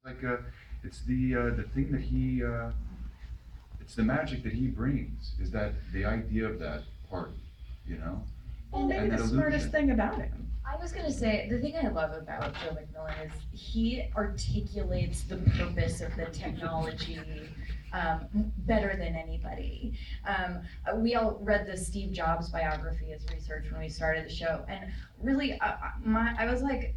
Like, it's the thing that it's the magic that he brings, is that the idea of that party, you know? Well, maybe And the that smartest illusion. thing about him. I was gonna say, the thing I love about Joe McMillan is he articulates the purpose of the technology better than anybody. We all read the Steve Jobs biography as research when we started the show, and really, I was like,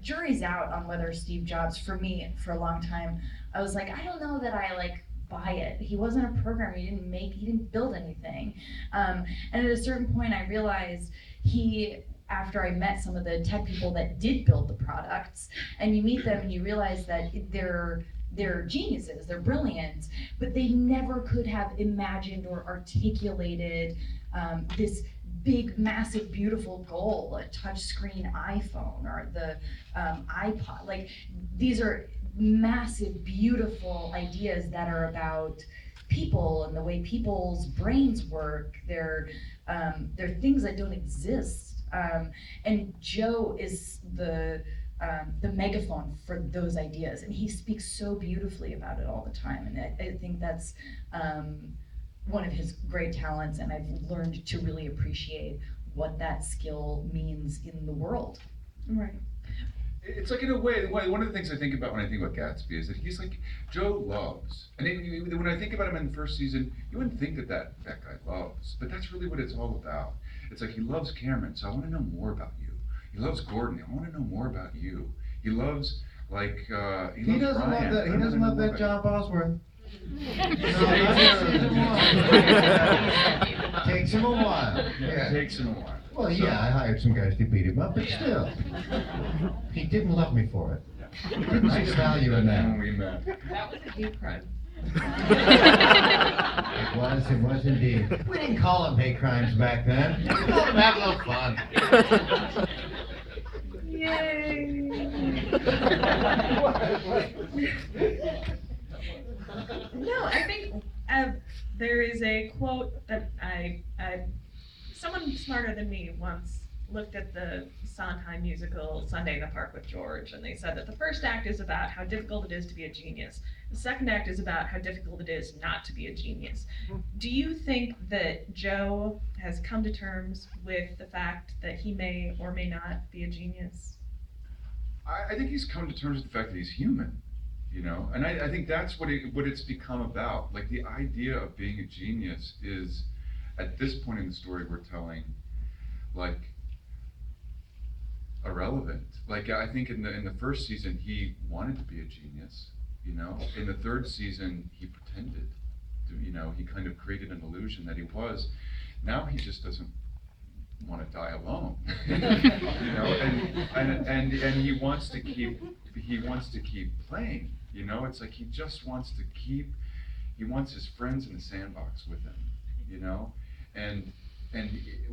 jury's out on whether Steve Jobs, for me, for a long time, I was like, I don't know that I like buy it. He wasn't a programmer. He didn't build anything. And at a certain point, I realized after I met some of the tech people that did build the products, and you meet them and you realize that they're geniuses, they're brilliant, but they never could have imagined or articulated this big, massive, beautiful goal, a touchscreen iPhone or the iPod. Like, these are massive, beautiful ideas that are about people and the way people's brains work. They're things that don't exist. And Joe is the megaphone for those ideas, and he speaks so beautifully about it all the time. And I think that's one of his great talents, and I've learned to really appreciate what that skill means in the world. Right. It's like, in a way, one of the things I think about when I think about Gatsby is that he's like, Joe loves. And when I think about him in the first season, you wouldn't think that guy loves, but that's really what it's all about. It's like, he loves Cameron, so I want to know more about you. He loves Gordon, I want to know more about you. He loves, like, he doesn't Ryan. love that. He doesn't love that John Bosworth. Takes him a while. Yeah. Takes him a while. Well, yeah, I hired some guys to beat him up, but still, he didn't love me for it. He didn't see the value in that. When we met. That was a hate crime. It was indeed. We didn't call them hate crimes back then. We called them have a little fun. Yay! No, I think there is a quote that someone smarter than me once looked at the Sondheim musical Sunday in the Park with George, and they said that the first act is about how difficult it is to be a genius. The second act is about how difficult it is not to be a genius. Do you think that Joe has come to terms with the fact that he may or may not be a genius? I think he's come to terms with the fact that he's human, you know, and I think that's what it's become about. Like, the idea of being a genius is, at this point in the story we're telling, like, irrelevant. Like, I think in the first season he wanted to be a genius, you know. In the third season he pretended to, you know, he kind of created an illusion that he was. Now he just doesn't want to die alone, you know, and he wants to keep playing, you know. It's like he just wants he wants his friends in the sandbox with him, you know, and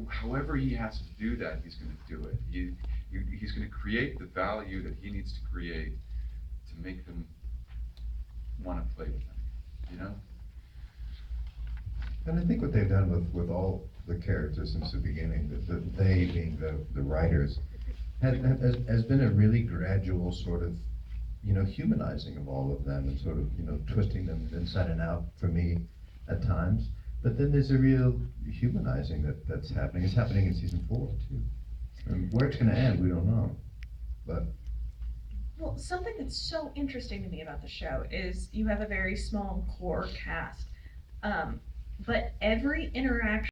however he has to do that, he's going to do it. He's going to create the value that he needs to create to make them want to play with him, you know. And I think what they've done with all the characters since the beginning, they being the writers, has been a really gradual sort of, you know, humanizing of all of them, and sort of, you know, twisting them inside and out for me at times. But then there's a real humanizing that's happening. It's happening in season 4 too. And where it's going to end, we don't know. But Well, something that's so interesting to me about the show is you have a very small core cast, but every interaction